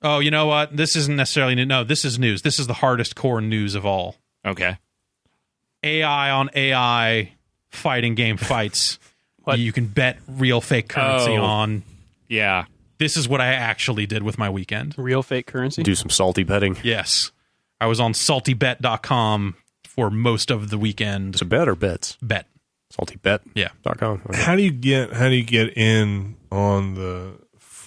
Oh, you know what? This isn't necessarily new. No, this is news. This is the hardest core news of all. Okay. AI on AI fighting game fights. What? You can bet real fake currency on. Yeah. This is what I actually did with my weekend. Real fake currency? Do some salty betting. Yes. I was on saltybet.com for most of the weekend. Is it bet or bets? Bet. Saltybet. Yeah. .com. Okay. How do you get in on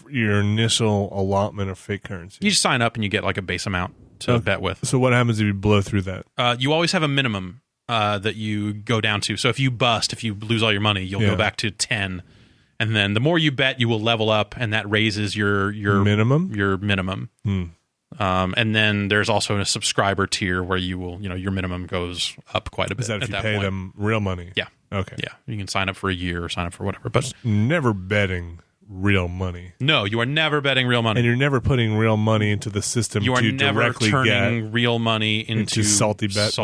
your initial allotment of fake currency? You just sign up and you get like a base amount to bet with. So what happens if you blow through that? You always have a minimum that you go down to. So if you lose all your money, you'll go back to 10. And then the more you bet, you will level up, and that raises your minimum. Your minimum. And then there's also a subscriber tier where you will, your minimum goes up quite a bit. Is that if at you that pay point. them real money? Yeah. Okay. Yeah. You can sign up for a year or sign up for whatever. But never betting real money. No, you are never betting real money. And you're never putting real money into the system. You are to never directly turning get real money into salty bucks.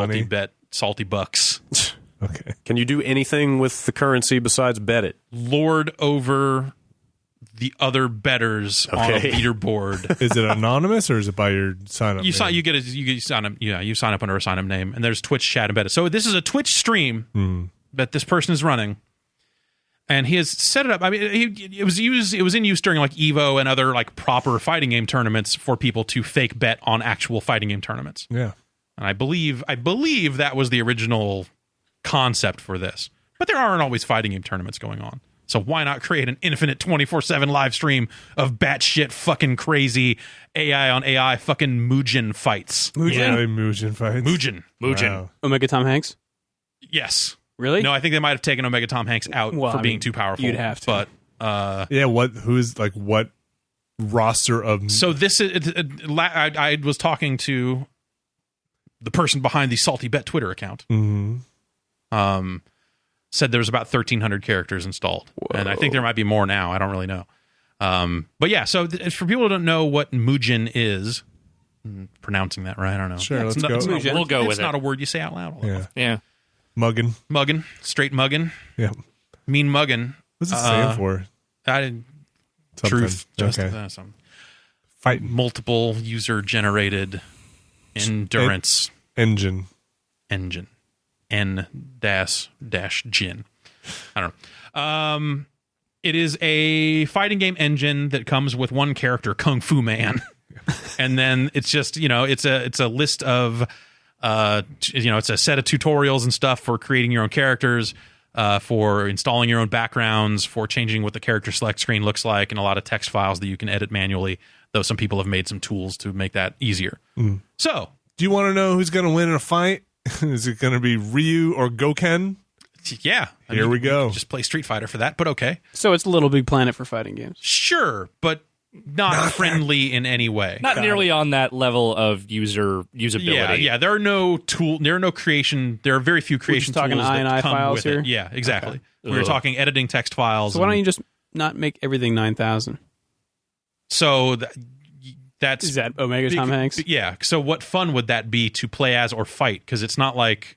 Okay. Can you do anything with the currency besides bet it? Lord over the other bettors on a leaderboard. Is it anonymous or is it by your sign up? You sign up. Yeah, you sign up under a sign up name, and there's Twitch chat embedded. So this is a Twitch stream that this person is running, and he has set it up. I mean, it was in use during like Evo and other like proper fighting game tournaments for people to fake bet on actual fighting game tournaments. Yeah, and I believe that was the original concept for this. But there aren't always fighting game tournaments going on. So why not create an infinite 24/7 live stream of batshit fucking crazy AI on AI fucking Mugen fights? Mugen fights. Mugen. Wow. Omega Tom Hanks? Yes. Really? No, I think they might have taken Omega Tom Hanks out for being too powerful. You'd have to. But what roster of? So this is. I was talking to the person behind the Salty Bet Twitter account. Said there was about 1,300 characters installed. Whoa. And I think there might be more now. I don't really know. But yeah, so for people who don't know what Mugen is, pronouncing that right, I don't know. Sure, let's go. We'll go with it. It's not a word you say out loud. Yeah. Muggin. Straight muggin. Yeah. Mean muggin. What's it stand for? Truth. Okay. Fighting. Multiple user-generated endurance. Engine. N-Gin. I don't know. It is a fighting game engine that comes with one character, Kung Fu Man. And then it's just, it's a list of, it's a set of tutorials and stuff for creating your own characters, for installing your own backgrounds, for changing what the character select screen looks like, and a lot of text files that you can edit manually, though some people have made some tools to make that easier. So, do you want to know who's going to win in a fight? Is it going to be Ryu or Goken? Yeah. Here we go. Just play Street Fighter for that, but okay. So it's Little Big Planet for fighting games. Sure, but not friendly in any way. Not nearly on that level of usability. Yeah. There are no creation. There are very few creation tools talking that INI come files with here? it. Yeah, exactly. Okay. We were talking editing text files. So why don't you just not make everything 9,000? So that's is that Omega Tom Hanks? Yeah. So what fun would that be to play as or fight? Because it's not like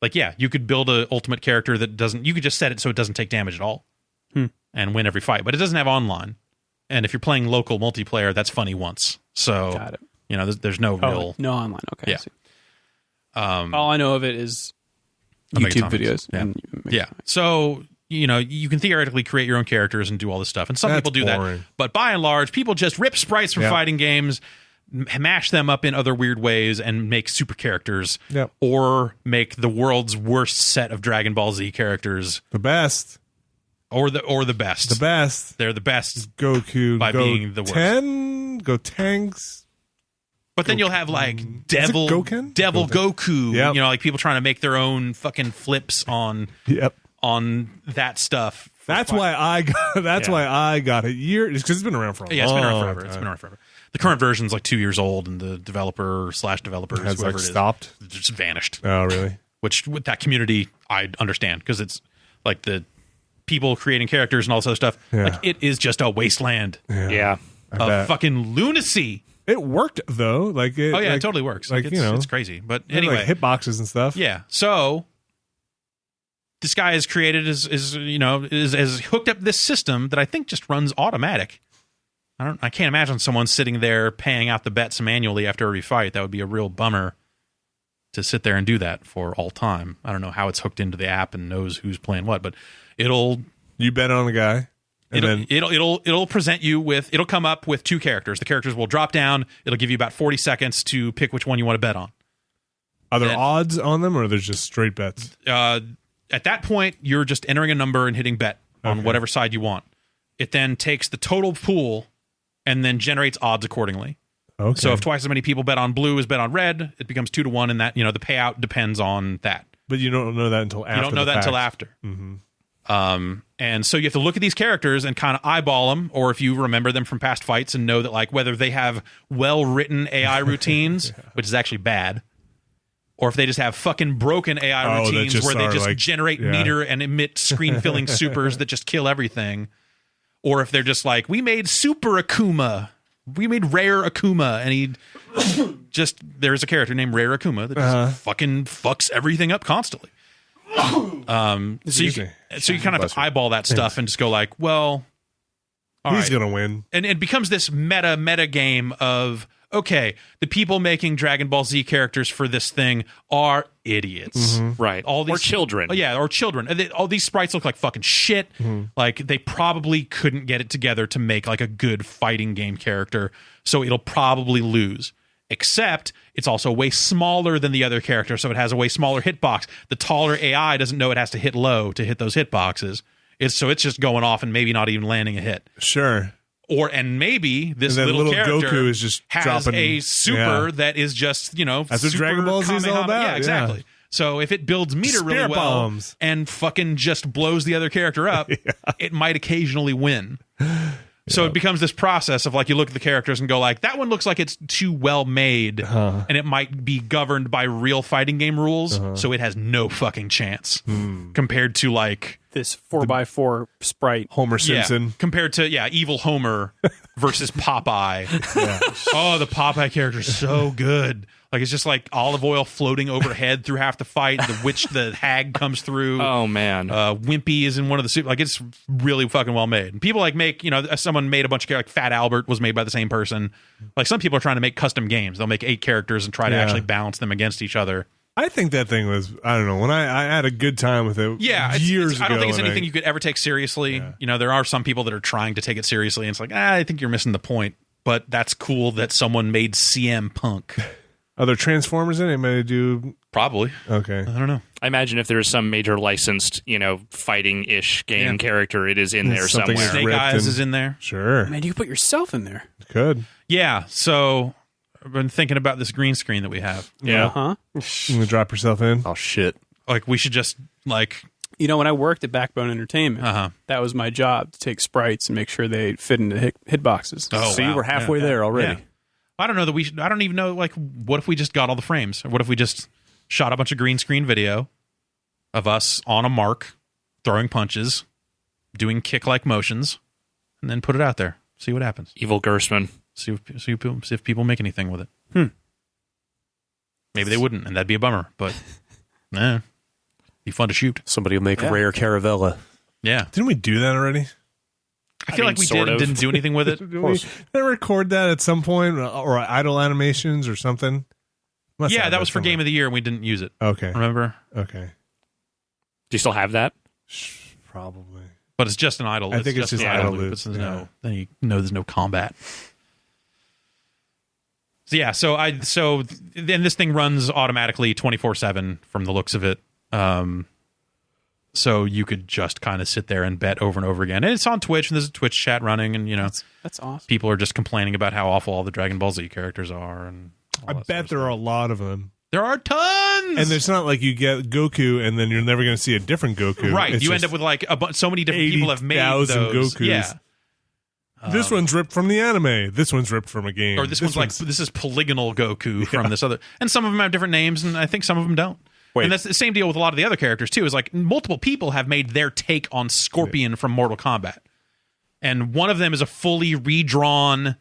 you could build an ultimate character that doesn't. You could just set it so it doesn't take damage at all, and win every fight. But it doesn't have online. And if you're playing local multiplayer, that's funny once. So Got it. There's no real no online. Okay. Yeah. All I know of it is Omega YouTube Tom Hanks. videos. Yeah. And Yeah. So, you can theoretically create your own characters and do all this stuff. And some That's people do boring. that. But by and large, people just rip sprites from fighting games, mash them up in other weird ways, and make super characters. Yep. Or make the world's worst set of Dragon Ball Z characters. The best. Or the best. The best. They're the best. Goku. By being the worst. Go Tanks. But then you'll have like Devil Goken? Goku. Yep. Like people trying to make their own fucking flips on that stuff. That's why I got it. Because it's been around for a long time. Yeah, it's been around forever. The current version's like 2 years old, and the developers, has whoever it is, stopped. just vanished. Oh, really? Which with that community, I understand, because it's like the people creating characters and all this other stuff. Yeah. Like it is just a wasteland Yeah. of fucking lunacy. It worked though. It totally works. Like, it's crazy. But anyway, like hitboxes and stuff. yeah. So this guy has created is hooked up this system that I think just runs automatic. I can't imagine someone sitting there paying out the bets manually after every fight. That would be a real bummer to sit there and do that for all time. I don't know how it's hooked into the app and knows who's playing what, but you bet on a guy. It'll present you with, it'll come up with two characters. The characters will drop down. It'll give you about 40 seconds to pick which one you want to bet on. Are there odds on them, or are there just straight bets? At that point, you're just entering a number and hitting bet on whatever side you want. It then takes the total pool and then generates odds accordingly. Okay. So if twice as many people bet on blue as bet on red, it becomes 2-1, and that, the payout depends on that. But you don't know that until after. You don't know that until after. Mm-hmm. And so you have to look at these characters and kind of eyeball them, or if you remember them from past fights and know that, like, whether they have well-written AI routines, which is actually bad, or if they just have fucking broken AI routines where they just generate meter and emit screen-filling supers that just kill everything. Or if they're just like, we made Super Akuma. We made Rare Akuma. And he there's a character named Rare Akuma that just fucking fucks everything up constantly. So you kind of have to eyeball that stuff and just go like, well, he's going to win. And it becomes this meta game of, okay, the people making Dragon Ball Z characters for this thing are idiots. Mm-hmm. Right. All these, or children. Yeah, or children. All these sprites look like fucking shit. Mm-hmm. Like, they probably couldn't get it together to make, like, a good fighting game character, so it'll probably lose. Except, it's also way smaller than the other character, so it has a way smaller hitbox. The taller AI doesn't know it has to hit low to hit those hitboxes. So it's just going off and maybe not even landing a hit. Sure. And maybe this little character Goku is just has dropping, a super that is just, that's what Dragon Ball Z is all about. Yeah, exactly. Yeah. So if it builds meter really well and fucking just blows the other character up, it might occasionally win. So it becomes this process of, like, you look at the characters and go like, that one looks like it's too well made, and it might be governed by real fighting game rules, so it has no fucking chance compared to, like, this 4x4 sprite Homer Simpson. Yeah, compared to evil Homer versus Popeye. Oh, the Popeye character is so good. Like, it's just like olive oil floating overhead through half the fight. The hag comes through. Oh man, Wimpy is in one of the soup. Like, it's really fucking well made. And people make someone made a bunch of like Fat Albert was made by the same person. Like, some people are trying to make custom games. They'll make 8 characters and try to actually balance them against each other. I think that thing was, I don't know, when I had a good time with it years ago. I don't think it's anything you could ever take seriously. Yeah. There are some people that are trying to take it seriously, and it's like, I think you're missing the point. But that's cool that someone made CM Punk. Are there Transformers in it? Maybe do probably. Okay, I don't know. I imagine if there's some major licensed, fighting-ish game character, it is in there somewhere. Snake Eyes is in there. Sure, man, you could put yourself in there. Could. Yeah. So I've been thinking about this green screen that we have. Yeah. You gonna drop yourself in? Oh shit! Like, we should just like. When I worked at Backbone Entertainment, that was my job, to take sprites and make sure they fit into hitboxes. Oh, so you were halfway there already. Yeah. I don't know that I don't even know, like, what if we just got all the frames? Or what if we just shot a bunch of green screen video of us on a mark, throwing punches, doing kick-like motions, and then put it out there. See what happens. Evil Gerstmann. See if people make anything with it. Maybe they wouldn't, and that'd be a bummer. But, be fun to shoot. Somebody will make Rare Caravella. Yeah. Didn't we do that already? I feel like we did and didn't do anything with it. Did we record that at some point, or idle animations or something? Yeah, that was for Game of the Year, and we didn't use it. Okay. Remember? Okay. Do you still have that? Probably. But it's just an idle. I think it's just idle loop. Then you know there's no combat. So then this thing runs automatically 24/7 from the looks of it. So you could just kind of sit there and bet over and over again. And it's on Twitch, and there's a Twitch chat running, and that's awesome. People are just complaining about how awful all the Dragon Ball Z characters are, and I bet there are a lot of them. There are tons, and it's not like you get Goku, and then you're never going to see a different Goku. Right? You end up with like so many different people have made those. Gokus. Yeah. This one's ripped from the anime. This one's ripped from a game. Or this is polygonal Goku from this other, and some of them have different names, and I think some of them don't. Wait. And that's the same deal with a lot of the other characters, too, is like multiple people have made their take on Scorpion from Mortal Kombat. And one of them is a fully redrawn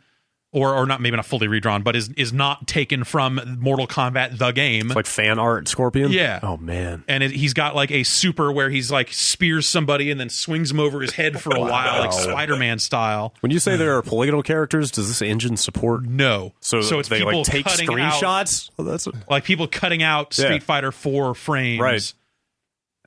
or not, maybe not fully redrawn, but is not taken from Mortal Kombat the game. It's like fan art Scorpion? Yeah. Oh, man. And he's got like a super where he's like spears somebody and then swings him over his head for a while, like Spider-Man style. When you say there are polygonal characters, does this engine support? No. So it's they people like take cutting screenshots? like people cutting out Street Fighter 4 frames. Right.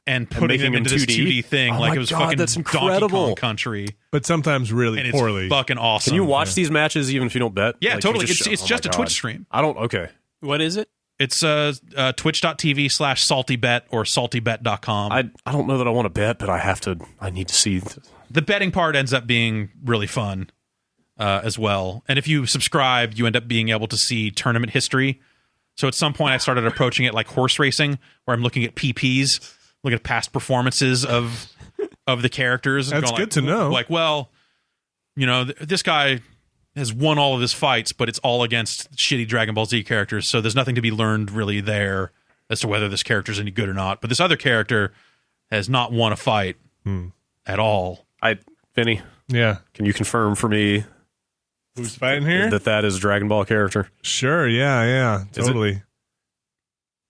And putting them into this 2D thing, Oh like my it was God, fucking that's Donkey incredible. Kong Country, But sometimes really and it's poorly. fucking awesome. Can you watch these matches even if you don't bet? Yeah, Like, totally. you It's oh just my a Twitch God. stream. I don't. Okay. What is it? It's twitch.tv/saltybet or saltybet.com. I don't know that I want to bet, but I need to see. The betting part ends up being really fun as well. And if you subscribe, you end up being able to see tournament history. So at some point, I started approaching it like horse racing, where I'm looking at PPs, looking at past performances of the characters. That's going good to know. Like, well, you know, this guy has won all of his fights, but it's all against shitty Dragon Ball Z characters, so there's nothing to be learned really there as to whether this character's any good or not. But this other character has not won a fight at all. Vinny, Yeah. can you confirm for me Who's fighting here? that is a Dragon Ball character? Sure. Yeah. Is it? Totally.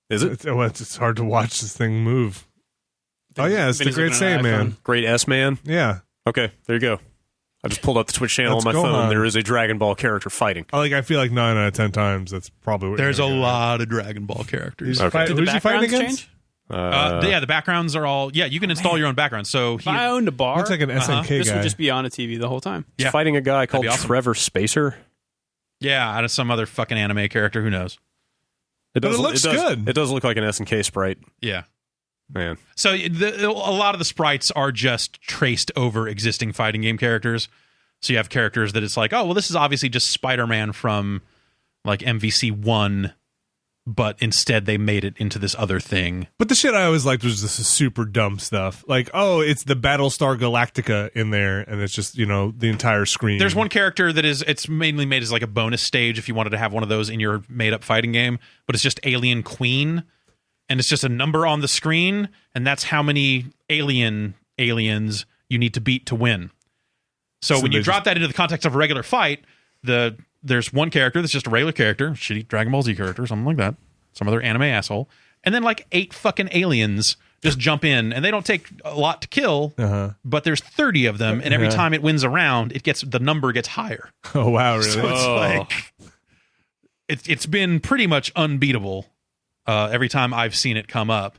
Is it It's hard to watch this thing move. Oh, yeah. It's the Vinny's Great looking at an Saiyan, Great S Man? Yeah. Okay, there you go. I just pulled up the Twitch channel Let's on my go phone. on. There is a Dragon Ball character fighting. I feel like 9 out of 10 times that's probably what There's a you're gonna lot of Dragon Ball characters. Okay. Did the Who's he fighting backgrounds against? change? Yeah, the backgrounds are all... Yeah, you can install your own background. So If I owned a bar, Looks like an SNK this guy. would just be on a TV the whole time. He's Yeah. fighting a guy called be awesome. Trevor Spacer. yeah, out of some other fucking anime character. Who knows? But it looks good. It does look like an SNK sprite. Yeah. Man. So a lot of the sprites are just traced over existing fighting game characters. So you have characters that it's like, oh, well, this is obviously just Spider-Man from like MVC 1, but instead they made it into this other thing. But the shit I always liked was this super dumb stuff. Like, oh, it's the Battlestar Galactica in there, and it's just, the entire screen. There's one character that it's mainly made as like a bonus stage if you wanted to have one of those in your made-up fighting game, but it's just Alien Queen, and it's just a number on the screen, and that's how many aliens you need to beat to win. So when you drop that into the context of a regular fight, there's one character that's just a regular character, shitty Dragon Ball Z character, something like that, some other anime asshole, and then like 8 fucking aliens just jump in, and they don't take a lot to kill, but there's 30 of them, and every time it wins a round, the number gets higher. Oh, wow, really? So it's like it's been pretty much unbeatable every time I've seen it come up.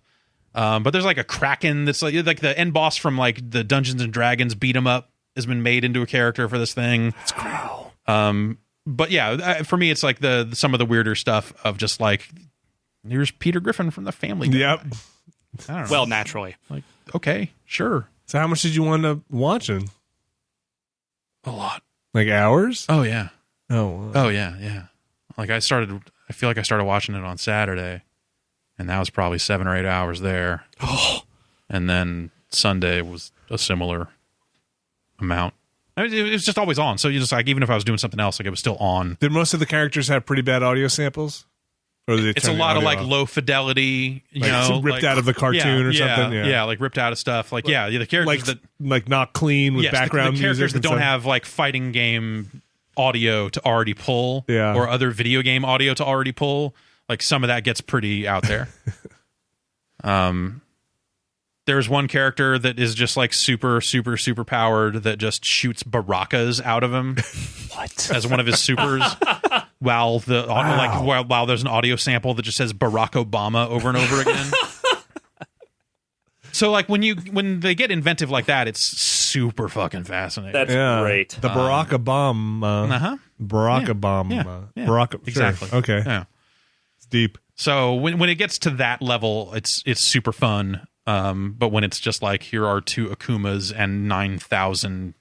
But there's like a Kraken that's like the end boss from like the Dungeons and Dragons beat 'em up has been made into a character for this thing. That's great. But yeah, for me, it's like some of the weirder stuff of just like, here's Peter Griffin from the Family Guy. Yep. I don't know. Well, naturally. Like, okay, sure. So how much did you wind up watching? A lot. Like hours? Oh, yeah. Oh, wow. Oh, yeah. Like I feel like I started watching it on Saturday, and that was probably 7 or 8 hours there. Oh. And then Sunday was a similar amount. I mean, it was just always on. So you just like, even if I was doing something else, like it was still on. Did most of the characters have pretty bad audio samples? Or did they It's a turn the lot of audio like off? low fidelity, Like, ripped out of the cartoon or something? Yeah, like ripped out of stuff. Like, the characters like not clean with yes, background the characters music that and don't stuff? have like fighting game audio to already pull, Yeah. or other video game audio to already pull. Like some of that gets pretty out there. There's one character that is just like super, super, super powered that just shoots barakas out of him. What? As one of his supers. While while there's an audio sample that just says Barack Obama over and over again. So like when they get inventive like that, it's super fucking fascinating. That's Yeah. great. The Barack Obama. Barack Yeah. Obama. Yeah. Barack, sure. Exactly. Okay. Yeah. It's deep. So when it gets to that level, it's super fun. But when it's just like, here are 2 Akumas and 9,000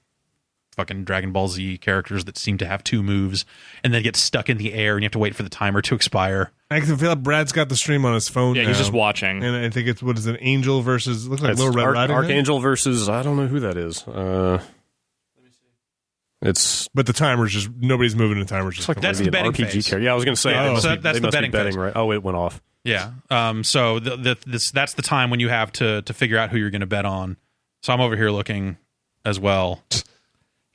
fucking Dragon Ball Z characters that seem to have 2 moves, and then get stuck in the air, and you have to wait for the timer to expire. I can feel like Brad's got the stream on his phone Yeah, now. he's just watching. And I think it's, what is it, Angel versus, looks like It's Little Red Riding Hood? Archangel versus, I don't know who that is. Let me see. It's But the timer's just, nobody's moving the timer's just. like That's maybe the an betting RPG phase. character. Yeah, I was going to say. Oh. they must So be- that's they the must be betting betting, phase. right? Oh, it went off. Yeah. So that's the time when you have to figure out who you're going to bet on. So I'm over here looking as well.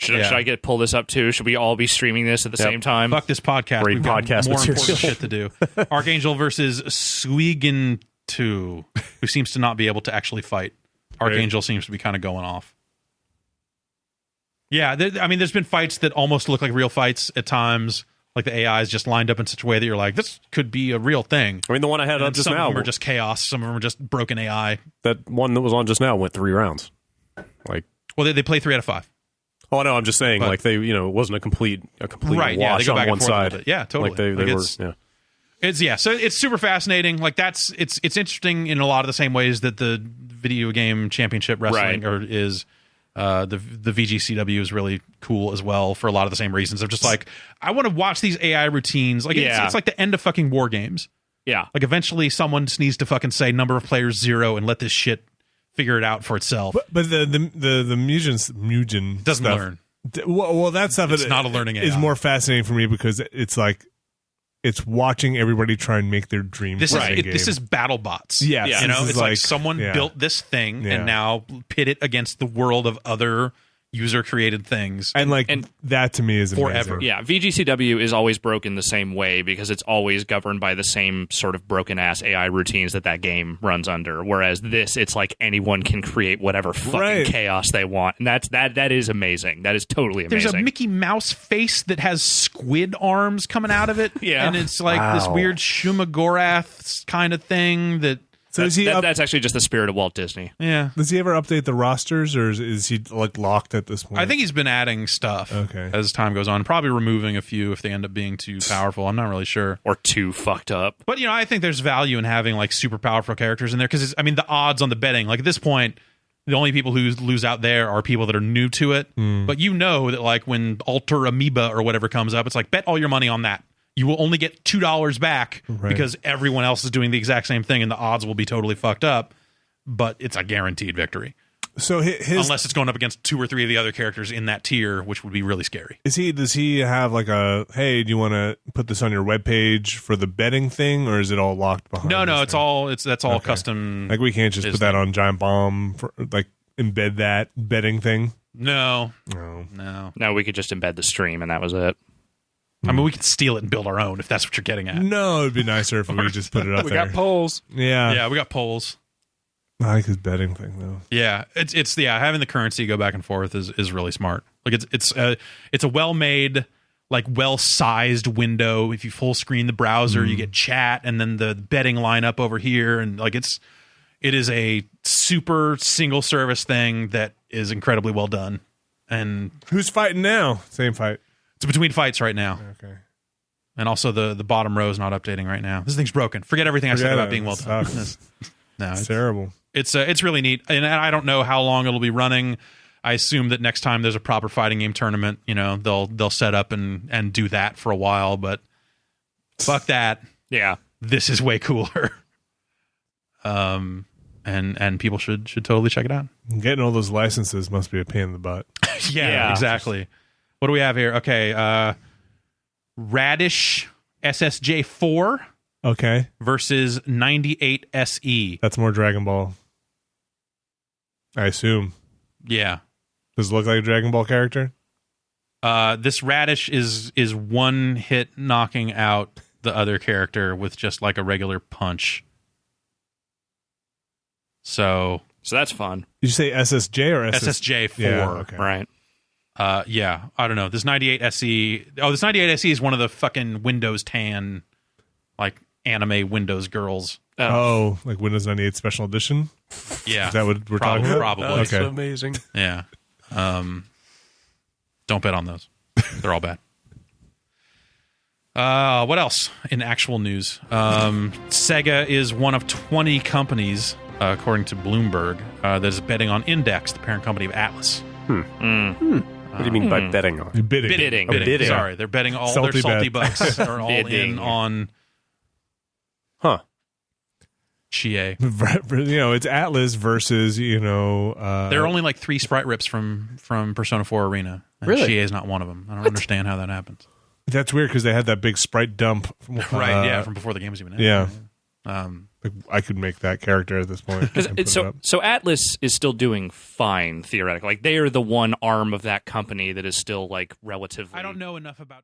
Should I pull this up too? Should we all be streaming this at the same time? Fuck this podcast. Great We've got podcast more material. important shit to do. Archangel versus Suigen 2, who seems to not be able to actually fight. Archangel seems to be kind of going off. Yeah, there's been fights that almost look like real fights at times. Like the AI is just lined up in such a way that you're like, this could be a real thing. I mean, the one I had on just some now. of them are just chaos. Some of them are just broken AI. That one that was on just now went 3 rounds. Like, well, they play 3 out of 5. oh no, I'm just saying, like they, it wasn't a complete Right, yeah, they wash go back on and one forth a little side. bit. Yeah, totally. Like they Like were, so it's super fascinating. Like it's interesting in a lot of the same ways that the video game championship wrestling is. The VGCW is really cool as well for a lot of the same reasons. I'm just like, I want to watch these AI routines. Like it's like the end of fucking war games. Yeah. Like eventually someone just needs to fucking say number of players 0 and let this shit figure it out for itself. But the Mugen Doesn't stuff, learn. Well, that stuff It's not a learning is AI. more fascinating for me because it's like it's watching everybody try and make their dream. This game. this is battle bots. Yes, you this know, is it's like someone yeah. built this thing Yeah. and now pit it against the world of other user created things. and that to me is forever. amazing. Yeah, VGCW is always broken the same way because it's always governed by the same sort of broken ass AI routines that game runs under. Whereas this, it's like anyone can create whatever fucking chaos they want, and that is amazing. That is totally amazing. There's a Mickey Mouse face that has squid arms coming out of it. Yeah. And it's like this weird Shumagorath kind of thing that. So is he that's actually just the spirit of Walt Disney. Yeah. Does he ever update the rosters, or is he like locked at this point? I think he's been adding stuff Okay. as time goes on. Probably removing a few if they end up being too powerful. I'm not really sure. Or too fucked up. But, I think there's value in having like super powerful characters in there because, the odds on the betting, like at this point, the only people who lose out there are people that are new to it. But that like when Alter Amoeba or whatever comes up, it's like bet all your money on that. You will only get $2 back because everyone else is doing the exact same thing and the odds will be totally fucked up. But it's a guaranteed victory. So unless it's going up against 2 or 3 of the other characters in that tier, which would be really scary. Does he have like a, hey, do you want to put this on your webpage for the betting thing, or is it all locked behind? No, this thing? that's all custom. Like we can't just put that on Giant Bomb for like embed that betting thing. No. No, we could just embed the stream and that was it. I mean, we could steal it and build our own if that's what you're getting at. No, it'd be nicer if we just put it up We there. got polls. Yeah. Yeah, we got polls. I like his betting thing though. Yeah, it's having the currency go back and forth is really smart. Like it's a well-made, like well-sized window. If you full screen the browser, you get chat and then the betting line up over here, and like it is a super single service thing that is incredibly well done. And Who's fighting now? Same fight. it's between fights right now. Okay. And also the bottom row is not updating right now. This thing's broken. Forget everything I said about being well done. No, It's terrible. It's really neat, and I don't know how long it'll be running. I assume that next time there's a proper fighting game tournament, they'll set up and do that for a while. But fuck that. Yeah, This is way cooler. And people should totally check it out. Getting all those licenses must be a pain in the butt. Yeah, exactly. What do we have here? Okay, Radish SSJ 4 Okay. versus 98 SE. That's more Dragon Ball. I assume. Yeah. Does it look like a Dragon Ball character? This Radish is one hit knocking out the other character with just like a regular punch. So that's fun. Did you say SSJ or SSJ 4. Yeah, okay. Right. Yeah, I don't know. This 98 SE. Oh, this 98 SE is one of the fucking Windows 10 like anime Windows girls. Oh, like Windows 98 Special Edition? Yeah. Is that what we're talking about? Probably. That's Okay. amazing. Yeah. Don't bet on those. They're all bad. What else in actual news? Sega is one of 20 companies, according to Bloomberg, that is betting on Index, the parent company of Atlas. What do you mean by betting on? Bidding. Bidding. Sorry, they're betting all Salty their salty bet. bucks are all Bidding. in on Huh. Chie. It's Atlas versus, There are only like 3 sprite rips from Persona 4 Arena. And Really? Chie is not one of them. I don't understand how that happens. that's weird because they had that big sprite dump. Right, yeah, from before the game was even out. Yeah. Like, I could make that character at this point. and put it up. So Atlas is still doing fine theoretically. Like they are the one arm of that company that is still like relatively. I don't know enough about